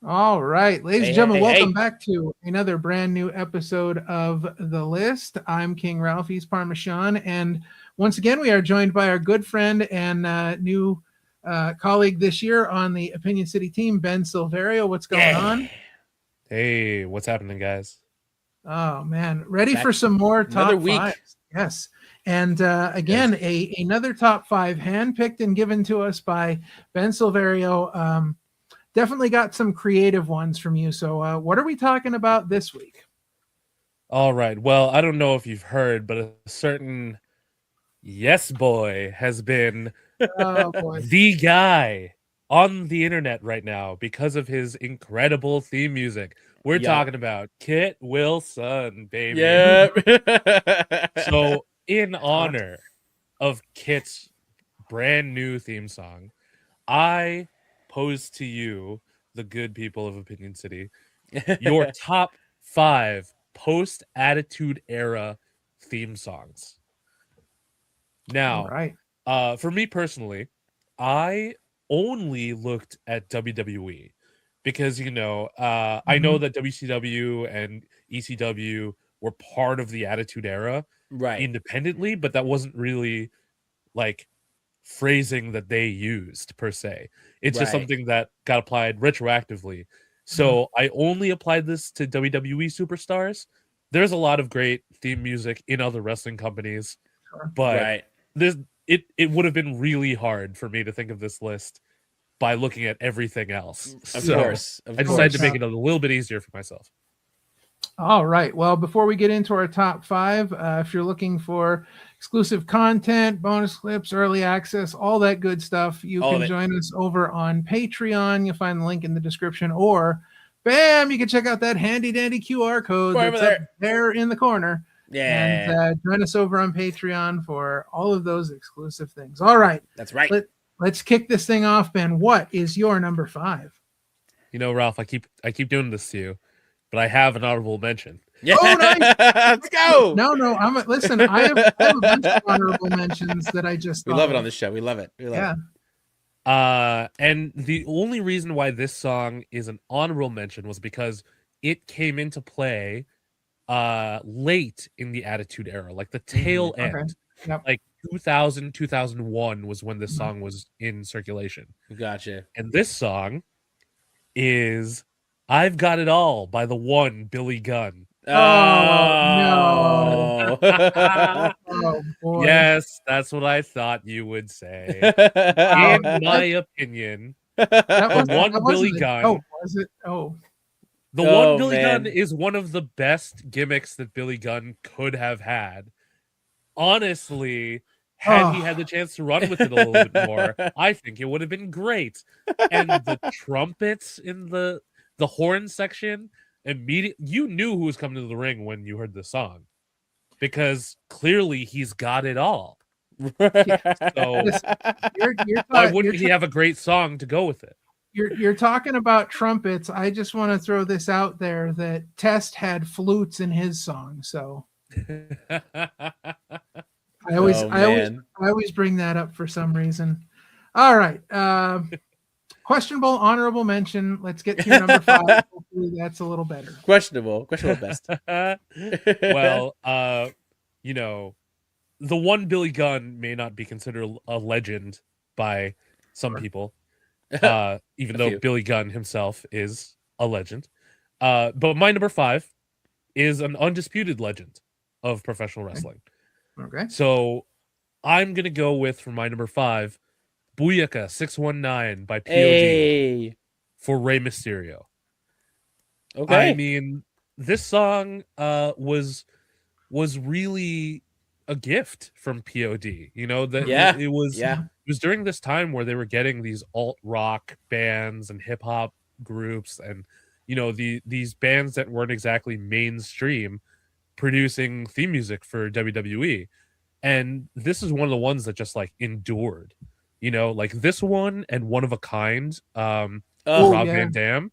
All right, ladies Hey, and hey, gentlemen, welcome hey. back to another brand new episode of The List. I'm King Ralph's Parma Sean, and once again, we are joined by our good friend and new colleague this year on the Opinion City team, Ben Silverio. What's going Yeah. on? Hey, what's happening, guys? Oh man, ready for Back some more another top week. fives? Yes, and Yes. again, another top five handpicked and given to us by Ben Silverio. Definitely got some creative ones from you. So, what are we talking about this week? All right. Well, I don't know if you've heard, but a certain yes boy has been Oh boy. the guy on the internet right now because of his incredible theme music. We're Yup. talking about Kit Wilson, baby. Yep. So, in Hot. honor of Kit's brand new theme song, I pose to you, the good people of Opinion City, your top five post Attitude Era theme songs. All Now, right. for me personally, I only looked at WWE because I know Mhm. that WCW and ECW were part of the Attitude Era Right. independently, but that wasn't really like phrasing that they used per se. It's just Right. something that got applied retroactively. Mhm. So I only applied this to WWE superstars. There's a lot of great theme music in other wrestling companies, Sure. but Right. this it would have been really hard for me to think of this list by looking at everything else. Of Yeah. So course. Of I Of course. decided to course. make it a little bit easier for myself. All right. Well, before we get into our top five, if you're looking for exclusive content, bonus clips, early access, all that good stuff, you All of can it. join us over on Patreon. You'll find the link in the description, or bam, you can check out that handy dandy QR code Right over that's up there. there in the corner. And Yeah. join us over on Patreon for all of those exclusive things. All right. That's right. Let's kick this thing off, Ben. What is your number five? You know, Ralph, I keep doing this to you, but I have an honorable mention. Yeah. Oh, nice. Let's go. No, no. Listen. I have a bunch of honorable mentions that I just We thought love it on of. this show. We love it. We love Yeah. it. And the only reason why this song is an honorable mention was because it came into play late in the Attitude Era, like the tail Okay. end. Yep. Like 2000, 2001 was when this Mhm. song was in circulation. Gotcha. And this song is I've Got It All by the one Billy Gunn. Oh no. Oh. Oh boy. Yes, that's what I thought you would say. Wow. In my opinion, That the wasn't. one That Billy wasn't it. Oh, Gunn, was it? Oh. the one Oh Billy Gunn man. is one of the best gimmicks that Billy Gunn could have had. Honestly, had he had Oh. the chance to run with it a little bit more, I think it would have been great. And the trumpets in the horn section, immediate you knew who was coming to the ring when you heard the song because clearly he's got it all. Yeah. So Listen. You're why you're wouldn't he have a great song to go with it? you're talking about trumpets. I just want to throw this out there that Test had flutes in his song. So I always Oh I always man. I always bring that up for some reason. All right. Questionable honorable mention. Let's get to your number five. Hopefully that's a little better. Questionable. Questionable best. Well, you know, the one Billy Gunn may not be considered a legend by some Sure. people, even A though few. Billy Gunn himself is a legend. But my number five is an undisputed legend of professional wrestling. Okay. So I'm gonna go with for my number five, Booyaka 619 by POD Hey. for Rey Mysterio. I Okay. mean, this song was really a gift from POD. You know that Mhm. Yeah. it was Yeah. it was during this time where they were getting these alt rock bands and hip hop groups and these bands that weren't exactly mainstream producing theme music for WWE. And this is one of the ones that just like endured. Like this one and One of a Kind, Oh. Oh Rob yeah. Van Dam,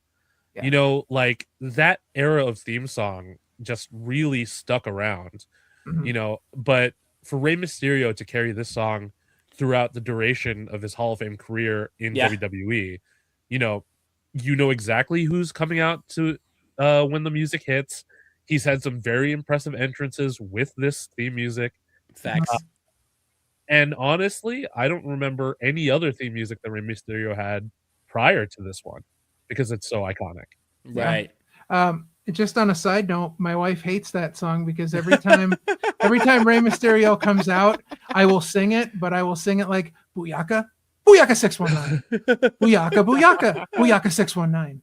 Yeah. like that era of theme song just really stuck around, Mhm. but for Rey Mysterio to carry this song throughout the duration of his Hall of Fame career in Yeah. WWE, you know, you know exactly who's coming out to when the music hits. He's had some very impressive entrances with this theme music. Facts. And honestly, I don't remember any other theme music that Rey Mysterio had prior to this one because it's so iconic. Right. Just on a side note, my wife hates that song because every time Rey Mysterio comes out, I will sing it, but I will sing it like Booyaka, Booyaka 619, Booyaka, Booyaka, Booyaka 619,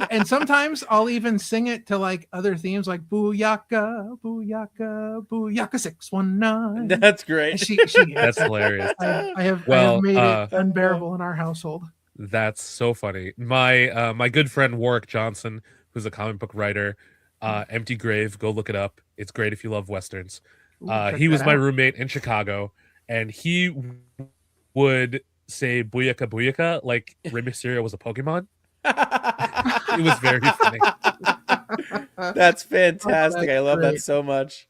and sometimes I'll even sing it to like other themes like Booyaka, Booyaka, Booyaka 619. That's great. And she hates That's it. hilarious. I have Well, made it unbearable in our household. That's so funny. My good friend Warwick Johnson, who's a comic book writer, Empty Grave, go look it up. It's great if you love westerns. He was my roommate in Chicago, and he would say "Booyaka Booyaka" like Rey Mysterio was a Pokemon. It was very funny. That's fantastic. That's I love that great. so much.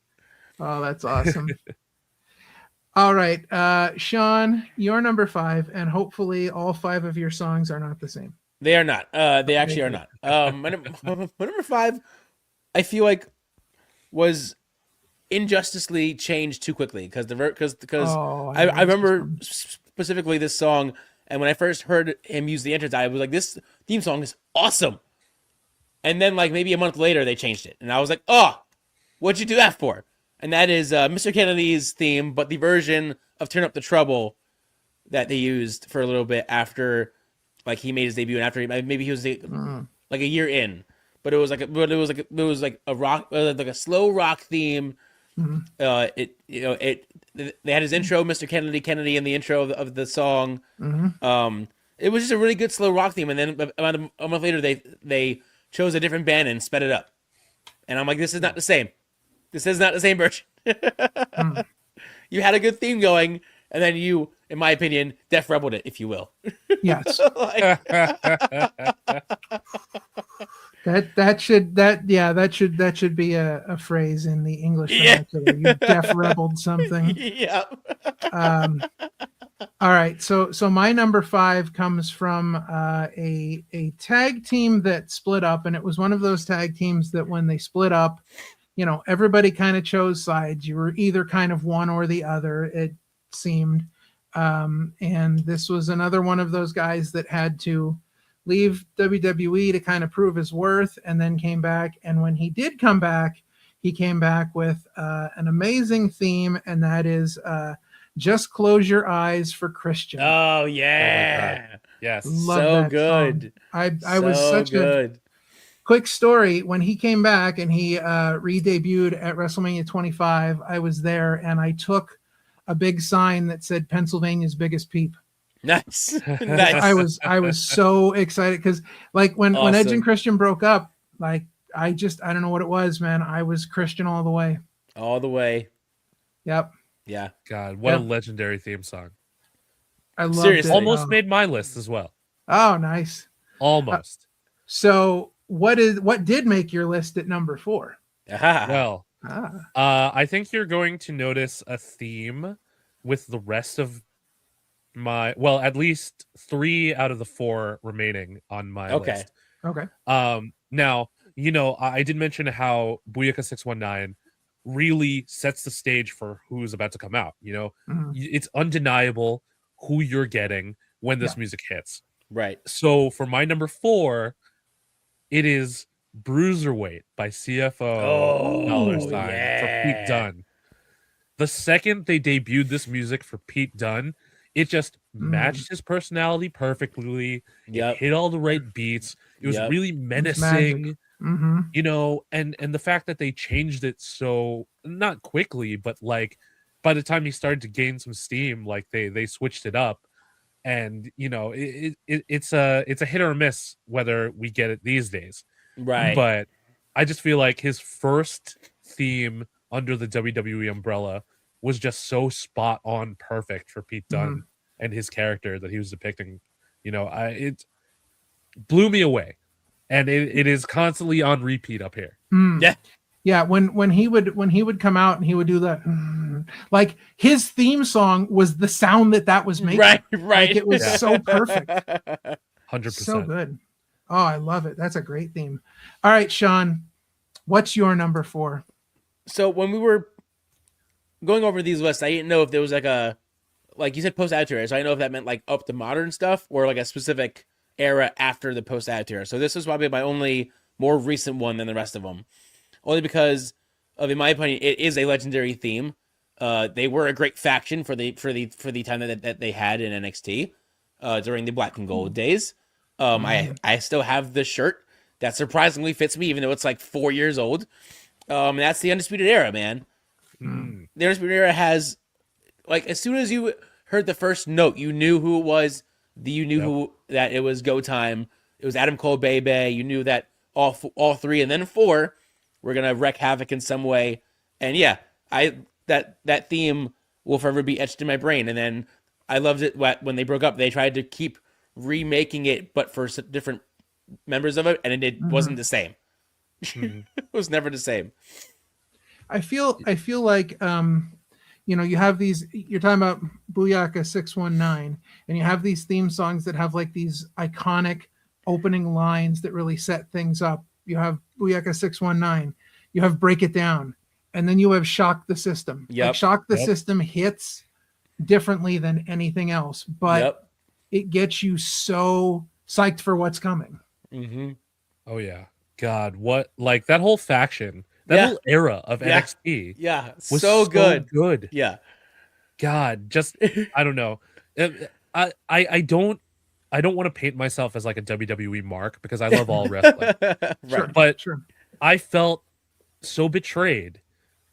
Oh, that's awesome. All right, Sean, you're number 5, and hopefully all 5 of your songs are not the same. They are not. They actually are not. My number 5, I feel like, was injusticely changed too quickly because I remember specifically this song, and when I first heard him use the entrance, I was like, this theme song is awesome. And then like maybe a month later, they changed it, and I was like, oh, what'd you do that for? And that is Mr. Kennedy's theme, but the version of "Turn Up the Trouble" that they used for a little bit after, like, he made his debut, and after maybe he was like a year in, but it was like a rock, like a slow rock theme. They had his intro, Mr. Kennedy, in the intro of the song. It was just a really good slow rock theme, and then about a month later, they chose a different band and sped it up, and I'm like, this is not the same. This is not the same version. You had a good theme going, and then you, in my opinion, Def Rebelled it, if you will. Yes. that should be a phrase in the English vernacular. You Def Rebelled something. Yeah. All right. So my number 5 comes from a tag team that split up, and it was one of those tag teams that when they split up, everybody kind of chose sides. You were either kind of one or the other, it seemed. And this was another one of those guys that had to leave WWE to kind of prove his worth, and then came back. And when he did come back, he came back with an amazing theme, and that is Just Close Your Eyes for Christian. Oh, yeah. Oh, yes. Love so that good. Song. I was such good. A quick story. When he came back and he re-debuted at WrestleMania 25, I was there, and I took a big sign that said Pennsylvania's biggest peep. Nice. Nice. I was so excited because like when Edge and Christian broke up, like I don't know what it was, man. I was Christian all the way. All the way. Yep. Yeah. God, what a legendary theme song. I loved it. Almost made my list as well. Oh, nice. Almost. So what did make your list at number 4? Well, I think you're going to notice a theme with the rest of at least 3 out of the 4 remaining on my list. Okay. Now, I did mention how Booyaka 619 really sets the stage for who's about to come out. It's undeniable who you're getting when this music hits. Right. So for my number 4, it is Bruiserweight by CFO $sign for Pete Dunne. The second they debuted this music for Pete Dunne, it just matched his personality perfectly. It hit all the right beats. It was really menacing. And the fact that they changed it so not quickly, but like by the time he started to gain some steam, like they switched it up. And it's a hit or miss whether we get it these days. Right. But I just feel like his first theme under the WWE umbrella was just so spot on perfect for Pete Dunne and his character that he was depicting. It blew me away. And it is constantly on repeat up here. Yeah, when he would come out and he would do that, like his theme song was the sound that was making. Right. Like, it was so perfect. 100%. So good. Oh, I love it. That's a great theme. All right, Sean, what's your number 4? So when we were going over these lists, I didn't know if there was like you said, post-attitude era. So I didn't know if that meant like up to modern stuff or like a specific era after the post-attitude era. So this was probably my only more recent one than the rest of them, only because of, in my opinion, it is a legendary theme. They were a great faction for the time that they had in NXT during the Black and Gold days. I still have the shirt that surprisingly fits me, even though it's like 4 years old. That's the Undisputed Era, man. The Undisputed Era has, like, as soon as you heard the first note, you knew who it was. You knew who that it was. Go time. It was Adam Cole, Bay. You knew that all 3 and then 4 were gonna wreak havoc in some way. And yeah, that theme will forever be etched in my brain. And then I loved it when they broke up. They tried to keep remaking it, but for different members of it, and it wasn't the same. It was never the same. I feel like you have these, you're talking about Booyaka 619, and you have these theme songs that have like these iconic opening lines that really set things up. You have Booyaka 619, you have Break It Down, and then you have Shock the System. Yep. Like Shock the System hits differently than anything else, but it gets you so psyched for what's coming. Oh yeah. God, what, like that whole faction, that whole era of NXT was so good. Yeah. God, just I don't know. I don't want to paint myself as like a WWE mark because I love all wrestling. Right. But I felt so betrayed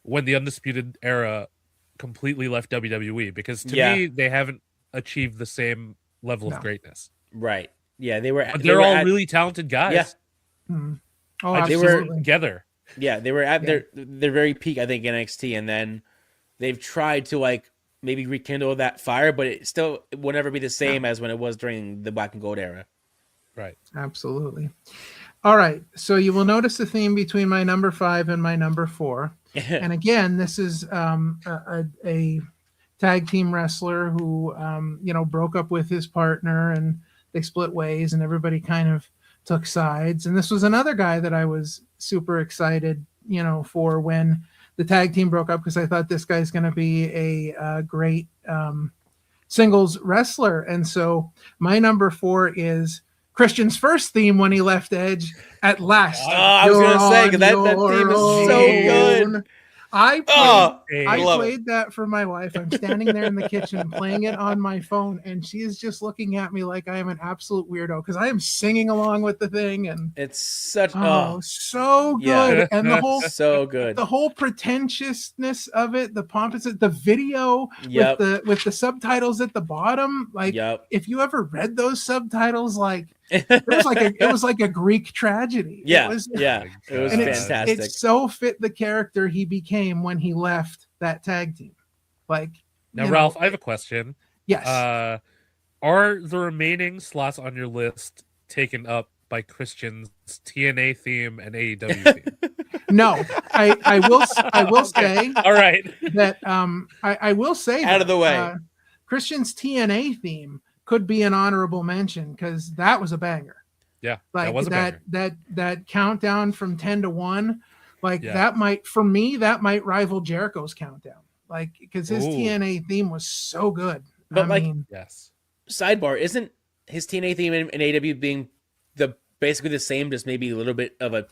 when the Undisputed Era completely left WWE because to me they haven't achieved the same level of greatness. Right. Yeah, but they're all really talented guys. Yeah. Oh, they were together. Yeah, they were at their very peak, I think, in NXT, and then they've tried to like maybe rekindle that fire, but it still will never be the same as when it was during the Black and Gold era. Right. Absolutely. All right. So you will notice the theme between my number 5 and my number 4. And again, this is a tag team wrestler who broke up with his partner and they split ways and everybody kind of took sides. And this was another guy that I was super excited, for when the tag team broke up, because I thought this guy's going to be a great singles wrestler. And so my number 4 is Christian's first theme when he left Edge. At last. Oh, I was going to say, because that theme is so good. I played that for my wife. I'm standing there in the kitchen playing it on my phone, and she is just looking at me like I am an absolute weirdo because I am singing along with the thing, and it's such so good, and the whole so good, the whole pretentiousness of it, the pompousness, the video with the subtitles at the bottom. Like if you ever read those subtitles, like it was like a Greek tragedy. It was fantastic. It so fit the character he became when he left that tag team. Like now, Ralph, I have a question. Yes. Are the remaining slots on your list taken up by Christian's TNA theme and AEW theme? No, I will say. All right. That I will say out of the way. Christian's TNA theme could be an honorable mention because that was a banger. Yeah, like that was a banger. That countdown from 10 to 1, like that might rival Jericho's countdown. Like because his TNA theme was so good. But yes. Sidebar, isn't his TNA theme in AEW being basically the same, just maybe a little bit of a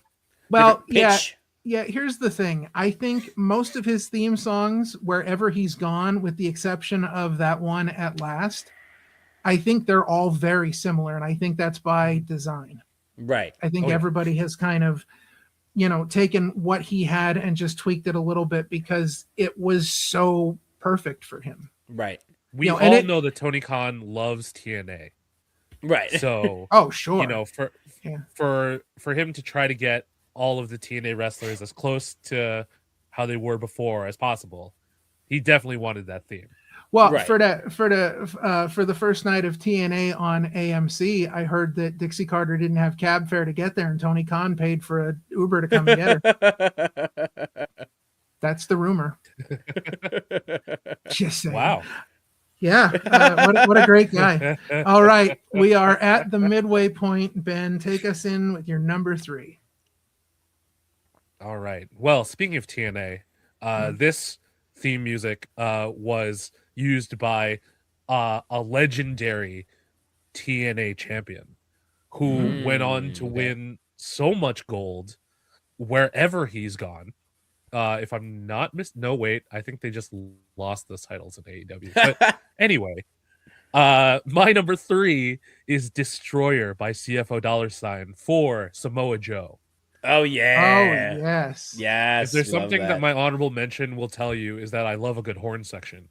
pitch? Yeah, here's the thing. I think most of his theme songs, wherever he's gone, with the exception of that one At Last, I think they're all very similar, and I think that's by design. Right. I think everybody has kind of, taken what he had and just tweaked it a little bit because it was so perfect for him. Right. We all know that Tony Khan loves TNA. Right. So sure. For him to try to get all of the TNA wrestlers as close to how they were before as possible, he definitely wanted that theme. Well, for the first night of TNA on AMC, I heard that Dixie Carter didn't have cab fare to get there, and Tony Khan paid for an Uber to come and get her. That's the rumor. Just saying. Wow. Yeah, what a great guy. All right, we are at the midway point. Ben, take us in with your number 3. All right. Well, speaking of TNA, this theme music was used by a legendary TNA champion who went on to win so much gold wherever he's gone. If I'm not no, wait, I think they just lost those titles in AEW. But anyway, my number 3 is Destroyer by CFO $sign for Samoa Joe. Oh yeah. Oh yes. Yes. If there's love something that my honorable mention will tell you is that I love a good horn section.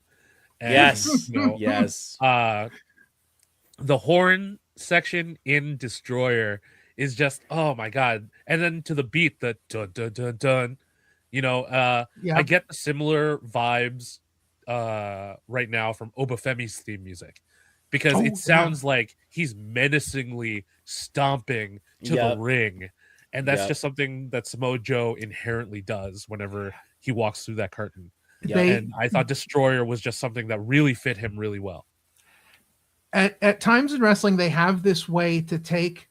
And, Yes. you know, Yes. the horn section in Destroyer is just, oh my god. And then to the beat, the dun dun dun dun, you know, I get the similar vibes right now from Obafemi's theme music, because it sounds like he's menacingly stomping to the ring, and that's just something that Samoa Joe inherently does whenever he walks through that curtain. And I thought Destroyer was just something that really fit him really well. At times in wrestling, they have this way to take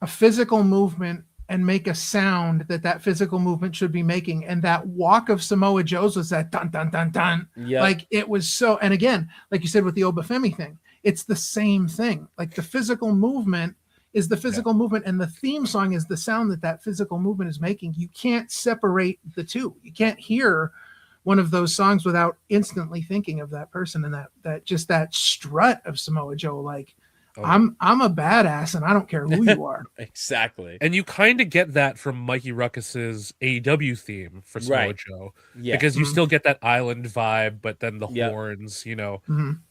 a physical movement and make a sound that physical movement should be making. And that walk of Samoa Joe's was that dun, dun, dun, dun. Yep. Like it was so, and again, like you said with the Obafemi thing, it's the same thing. Like the physical movement is the physical movement, and the theme song is the sound that physical movement is making. You can't separate the two. You can't hear one of those songs without instantly thinking of that person and that just that strut of Samoa Joe. Like, I'm a badass and I don't care who you are. Exactly. And you kind of get that from Mikey Ruckus's AEW theme for Samoa Joe, because you still get that island vibe, but then the horns, you know,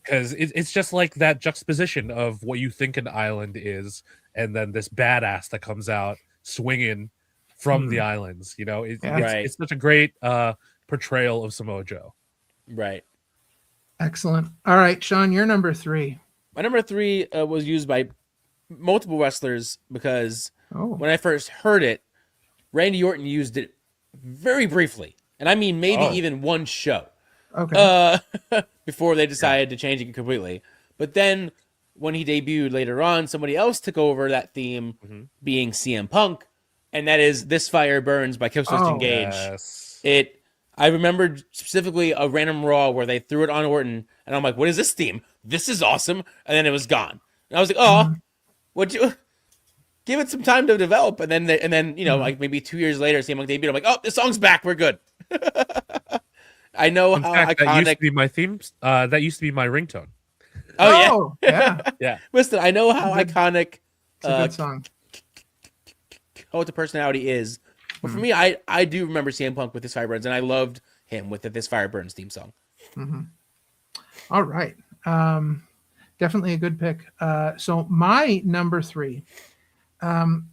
because it's just like that juxtaposition of what you think an island is, and then this badass that comes out swinging from the islands. You know, it's such a great portrayal of Samoa Joe. Right. Excellent. All right, Sean, you're number 3. My number 3 was used by multiple wrestlers because when I first heard it, Randy Orton used it very briefly, and I mean maybe even one show. Okay. Before they decided to change it completely. But then when he debuted later on, somebody else took over that theme, being CM Punk, and that is "This Fire Burns" by Killswitch Engage. Yes. I remembered specifically a random Raw where they threw it on Orton, and I'm like, "What is this theme? This is awesome!" And then it was gone. And I was like, "Oh, would you give it some time to develop?" And then you know, like maybe 2 years later, CM Punk debuted. I'm like, "Oh, this song's back. We're good." I know how iconic that used to be my theme. That used to be my ringtone. Oh yeah. Listen, I know how iconic it's a good song. What the personality is. But for me, I do remember CM Punk with This Fire Burns, and I loved him with the This Fire Burns theme song. All right. Definitely a good pick. So my number 3,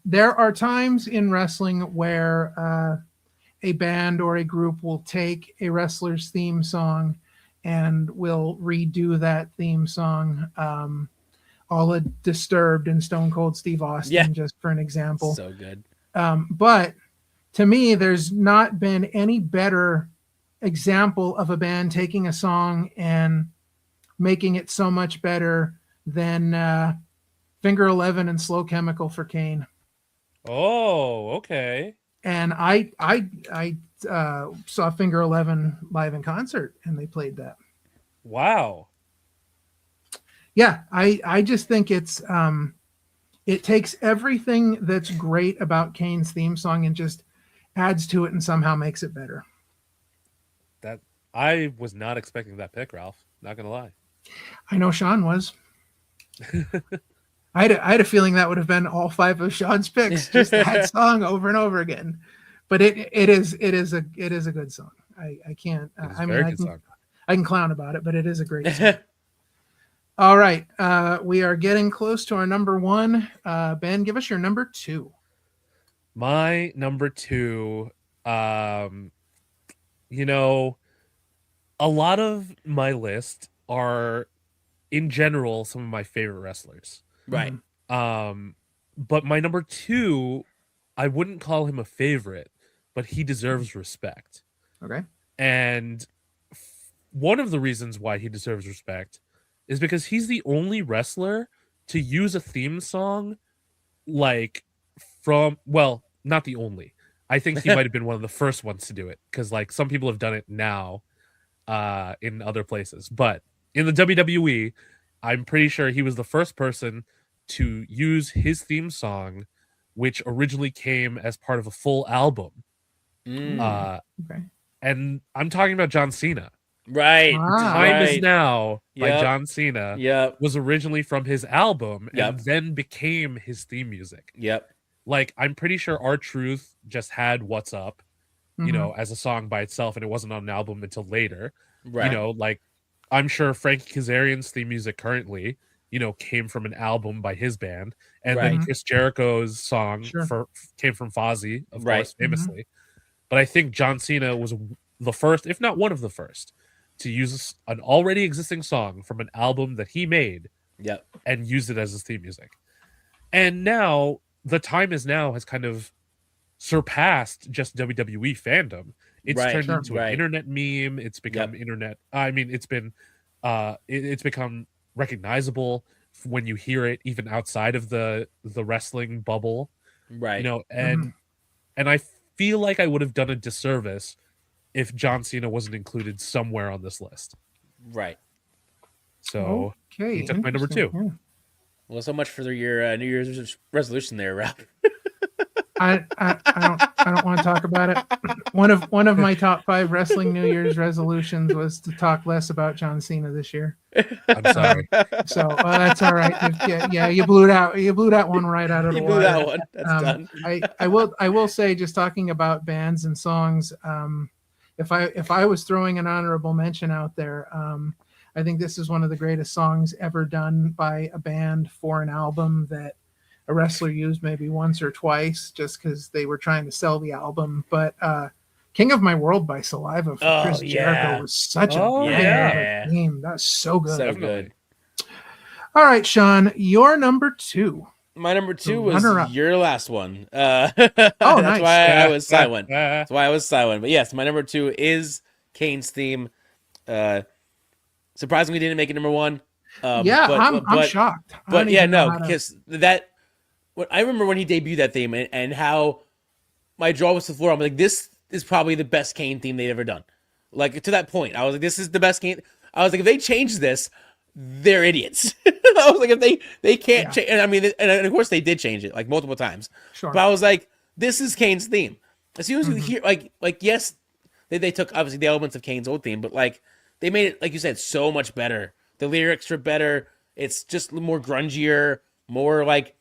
there are times in wrestling where a band or a group will take a wrestler's theme song and will redo that theme song, all Disturbed and Stone Cold Steve Austin, just for an example. So good. But to me, there's not been any better example of a band taking a song and making it so much better than Finger 11 and Slow Chemical for Kane. Oh, okay. And I saw Finger 11 live in concert, and they played that. Wow. Yeah, I just think it's it takes everything that's great about Kane's theme song and just adds to it and somehow makes it better. That I was not expecting that pick, Ralph. Not gonna lie. I know Sean was. I had a feeling that would have been all 5 of Sean's picks, just that song over and over again. But it is a good song. I can't. I mean, I can clown about it, but it is a great song. All right, we are getting close to our number 1. Ben, give us your number 2. My number 2, you know, a lot of my list are, in general, some of my favorite wrestlers. Right. But my number 2, I wouldn't call him a favorite, but he deserves respect. Okay. And one of the reasons why he deserves respect is because he's the only wrestler to use a theme song like not the only. I think he might have been one of the first ones to do it, because like some people have done it now in other places. But in the WWE, I'm pretty sure he was the first person to use his theme song, which originally came as part of a full album. Okay. And I'm talking about John Cena. Right. Time Is Now by Yep. John Cena Yep. was originally from his album Yep. and then became his theme music. Yep. Like, I'm pretty sure R-Truth just had What's Up, you Mhm. know, as a song by itself, and it wasn't on an album until later. Right. You know, like, I'm sure Frankie Kazarian's theme music currently, you know, came from an album by his band. And then Right. Chris Jericho's song Sure. came from Fozzy, of Right. course, famously. But I think John Cena was the first, if not one of the first, to use an already existing song from an album that he made Yep. and use it as his theme music. And now, the Time Is Now has kind of surpassed just WWE fandom. It's Right. turned Sure. into an internet meme. It's become internet. I mean, it's been, it's become recognizable when you hear it, even outside of the wrestling bubble. Right. You know, and I feel like I would have done a disservice if John Cena wasn't included somewhere on this list. Right. So Okay. he took my number 2. Interesting. Yeah. Well, so much for your New Year's resolution there, Ralph. I don't want to talk about it. One of my top 5 wrestling New Year's resolutions was to talk less about John Cena this year. I'm sorry. So that's all right. Yeah, you blew it out. You blew that one right out of the You blew water. that one. That's done. I will say, just talking about bands and songs, if I was throwing an honorable mention out there, I think this is one of the greatest songs ever done by a band for an album that a wrestler used maybe once or twice just because they were trying to sell the album. But King of My World by Saliva for Chris Jericho was such a banger theme. That's so good. So good. All right, Sean, your number 2. My number 2 was your last one. Nice. That's why I was silent. That's why I was silent. But yes, my number 2 is Kane's theme. Surprisingly, didn't make it number 1. I'm shocked. But yeah, no, because I remember when he debuted that theme and how my jaw was to the floor. I'm like, this is probably the best Kane theme they've ever done. Like, to that point, I was like, this is the best Kane. I was like, if they change this, they're idiots. I was like, if they can't change, and I mean, and of course they did change it like multiple times. Sure. But I was like, this is Kane's theme. As soon as you hear, like yes, they took obviously the elements of Kane's old theme, but like they made it, like you said, so much better. The lyrics are better. It's just more grungier, more like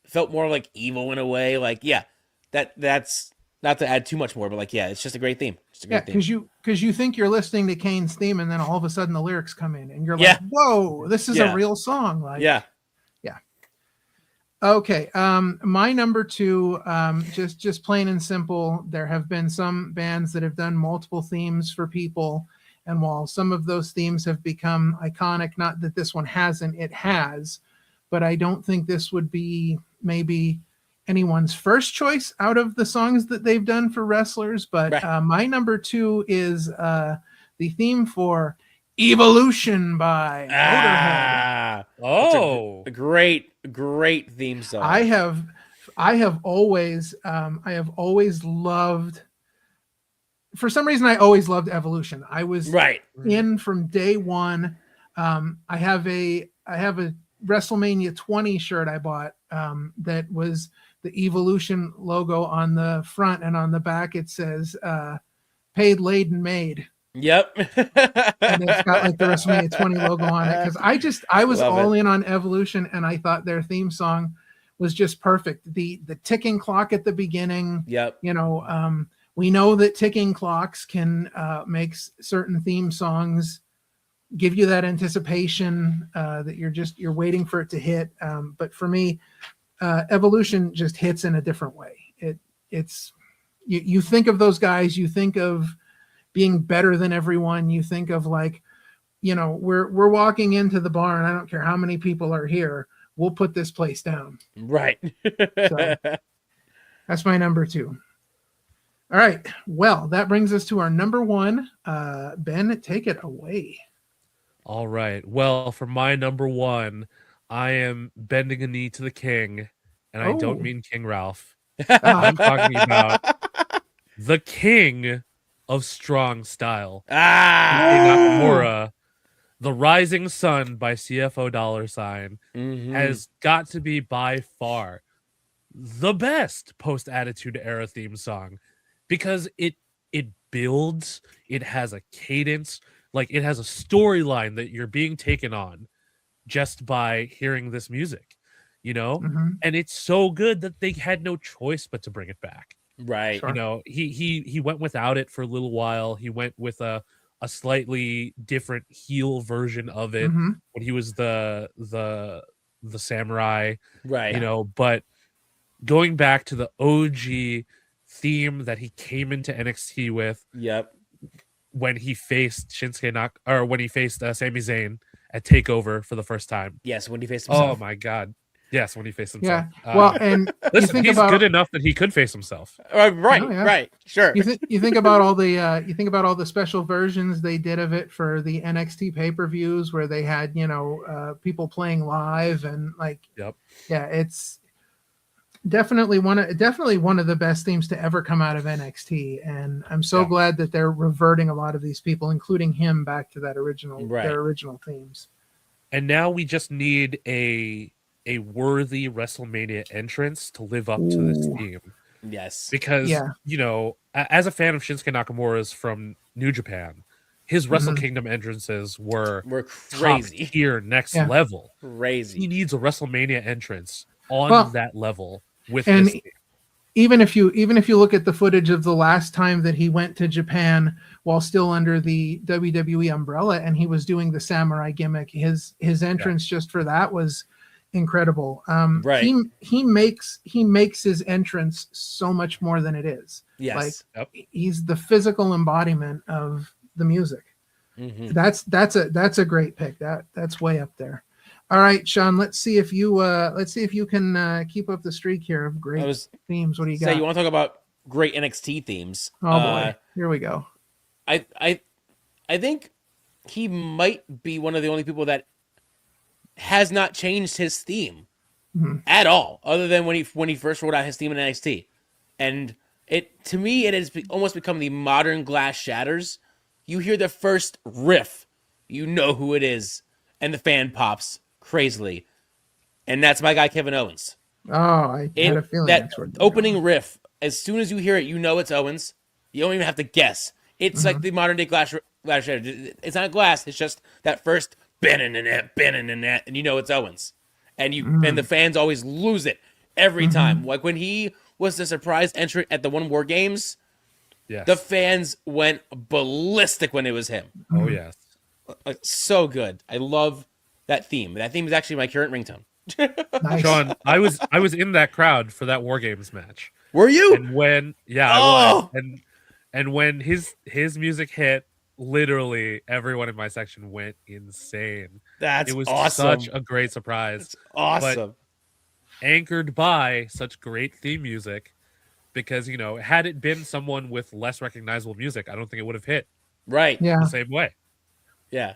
felt more like evil in a way. Like, yeah, that's not to add too much more, but like, yeah, it's just a great theme. Just a great theme. Because you think you're listening to Kane's theme, and then all of a sudden the lyrics come in, and you're like, "Whoa, this is a real song!" Like, yeah. Okay, my number 2, just plain and simple. There have been some bands that have done multiple themes for people, and while some of those themes have become iconic, not that this one hasn't, it has, but I don't think this would be maybe anyone's first choice out of the songs that they've done for wrestlers. But my number 2 is the theme for Evolution by Motorhead. A great theme song. I have always loved, for some reason I always loved Evolution. I was in from day one. I have a WrestleMania 20 shirt I bought that was the Evolution logo on the front, and on the back it says paid, laid, and made. Yep. And it's got like the WrestleMania 20 logo on it, because I was all in on Evolution, and I thought their theme song was just perfect. The ticking clock at the beginning. Yep. You know, we know that ticking clocks can make certain theme songs give you that anticipation that you're waiting for it to hit. But for me, Evolution just hits in a different way. It's you think of those guys, you think of being better than everyone. You think of like, you know, we're walking into the bar, and I don't care how many people are here, we'll put this place down. Right. So that's my number 2. All right. Well, that brings us to our number 1. Ben, take it away. All right. Well, for my number one, I am bending a knee to the king, and I don't Oh. mean King Ralph. Ah. I'm talking about the king of strong style, Shinsuke Nakamura. The Rising Sun by CFO $, has got to be by far the best post Attitude Era theme song because it builds, it has a cadence, like it has a storyline that you're being taken on just by hearing this music, Mhm. and it's so good that they had no choice but to bring it back. Right. Sure. He went without it for a little while. He went with a slightly different heel version of it Mhm. when he was the samurai, Right. but going back to the OG theme that he came into NXT with Yep. when he faced when he faced Sami Zayn at Takeover for the first time. Yes, when he faced Oh himself. my god. Yes, when he faced himself. Yeah. Well, and you Listen, think he's about good enough that he could face himself. Right, Oh, yeah. right. Sure. you think about all the special versions they did of it for the NXT pay-per-views where they had, people playing live and like Yep. yeah, it's definitely one of the best themes to ever come out of NXT, and I'm so glad that they're reverting a lot of these people, including him, back to that their original themes. And now we just need a worthy WrestleMania entrance to live up to this theme. Yes. Because, as a fan of Shinsuke Nakamura's from New Japan, his Wrestle Kingdom entrances were crazy. Top tier, next level. Crazy. He needs a WrestleMania entrance on that level with and this theme. Even if you look at the footage of the last time that he went to Japan while still under the WWE umbrella and he was doing the samurai gimmick, his entrance just for that was incredible. Right. He makes his entrance so much more than it is. Yes. Like he's the physical embodiment of the music. Mm-hmm. That's a great pick. That's way up there. All right, Sean, let's see if you can keep up the streak here of great themes. What do you got? You want to talk about great NXT themes? Oh boy, here we go. I think he might be one of the only people that has not changed his theme at all, other than when he first wrote out his theme in NXT, and to me it has almost become the modern Glass Shatters. You hear the first riff, you know who it is, and the fan pops crazily, and that's my guy Kevin Owens. Oh, I had a feeling that opening riff. As soon as you hear it, you know it's Owens. You don't even have to guess. It's like the modern day Glass Shatters. It's not Glass. It's just that first and you know it's Owens, and and the fans always lose it every time. Like when he was the surprise entrant at the One War Games, the fans went ballistic when it was him. Oh yes, so good. I love that theme. That theme is actually my current ringtone. Nice. Sean, I was in that crowd for that War Games match. Were you? And when I was, and when his music hit, literally everyone in my section went insane. It was awesome. Such a great surprise. It's awesome. But anchored by such great theme music, because had it been someone with less recognizable music, I don't think it would have hit the same way. Yeah.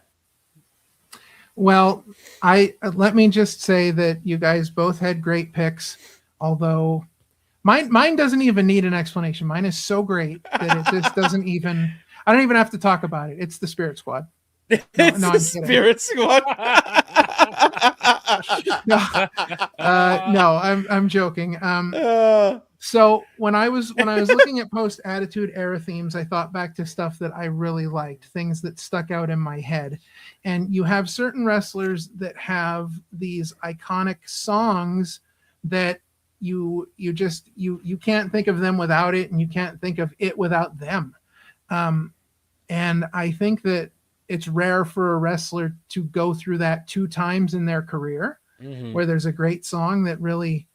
Well, let me just say that you guys both had great picks, although mine doesn't even need an explanation. Mine is so great that it just doesn't even. I don't even have to talk about it. It's the Spirit Squad. No, the Spirit Squad. No, I'm joking. So when I was looking at post Attitude Era themes, I thought back to stuff that I really liked, things that stuck out in my head. And you have certain wrestlers that have these iconic songs that you can't think of them without it, and you can't think of it without them. And I think that it's rare for a wrestler to go through that 2 times in their career, where there's a great song that really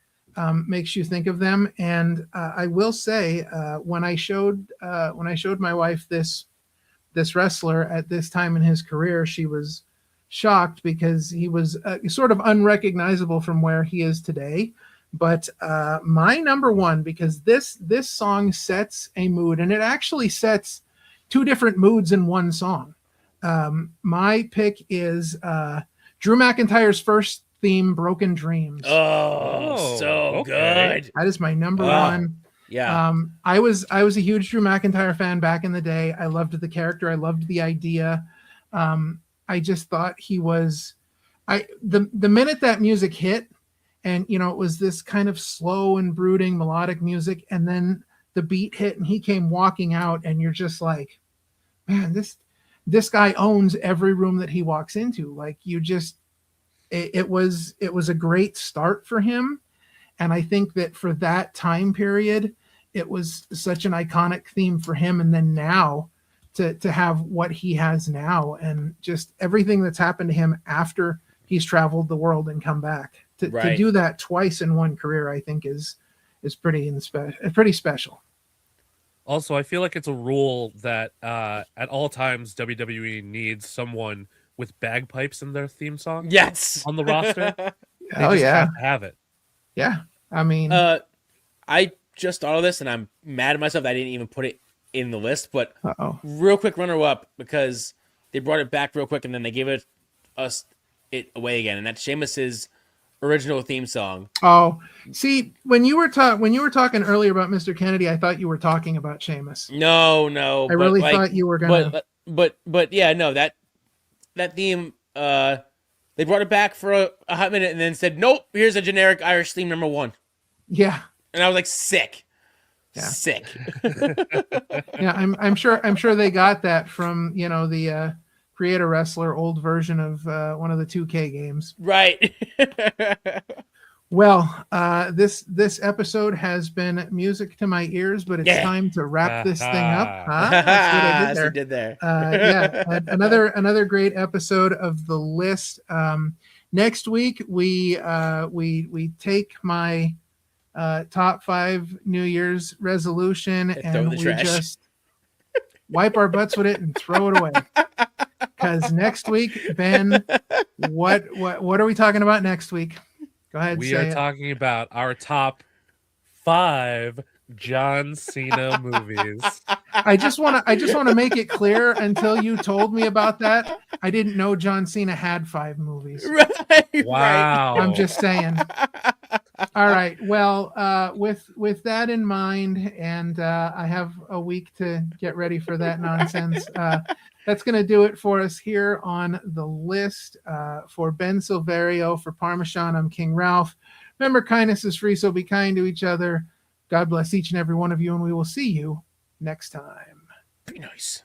makes you think of them. And I will say, when I showed my wife this wrestler at this time in his career, she was shocked because he was sort of unrecognizable from where he is today. But my number one, because this song sets a mood, and it actually sets 2 different moods in one song. My pick is Drew McIntyre's first theme, Broken Dreams. Oh, so okay. good. That is my number one. Yeah. I was a huge Drew McIntyre fan back in the day. I loved the character. I loved the idea. I just thought he was the minute that music hit, and it was this kind of slow and brooding melodic music, and then the beat hit and he came walking out, and you're just like, man, this guy owns every room that he walks into. Like, it was a great start for him. And I think that for that time period, it was such an iconic theme for him. And then now to have what he has now, and just everything that's happened to him after he's traveled the world and come back, to do that twice in one career, I think is pretty special. Also, I feel like it's a rule that at all times WWE needs someone with bagpipes in their theme song. Yes. On the roster. They Oh just yeah, have it. Yeah, I mean, I just thought of this, and I'm mad at myself that I didn't even put it in the list. But real quick runner-up, because they brought it back real quick, and then they gave it away again, and that's Sheamus's original theme song. Oh, see, when you were talking earlier about Mr. Kennedy, I thought you were talking about Sheamus. No, I really thought you were gonna. But yeah, no, that theme. They brought it back for a hot minute and then said, "Nope, here's a generic Irish theme number 1." Yeah, and I was like, sick. Yeah. Sick. Yeah, I'm sure they got that from the Create a Wrestler old version of one of the 2K games. Right. Well, this episode has been music to my ears, but it's time to wrap this thing up. That's what I did there. Another great episode of The List. Next week we take my top 5 New Year's resolution and we just wipe our butts with it and throw it away. Because next week, Ben, what are we talking about next week? Go ahead. We are talking about our top 5 John Cena movies. I just want to make it clear, until you told me about that, I didn't know John Cena had 5 movies. Right. Wow. I'm just saying. All right. Well, with that in mind, and I have a week to get ready for that nonsense. That's going to do it for us here on The List. For Ben Silverio, for Parma Sean, I'm King Ralph. Remember, kindness is free, so be kind to each other. God bless each and every one of you, and we will see you next time. Be nice.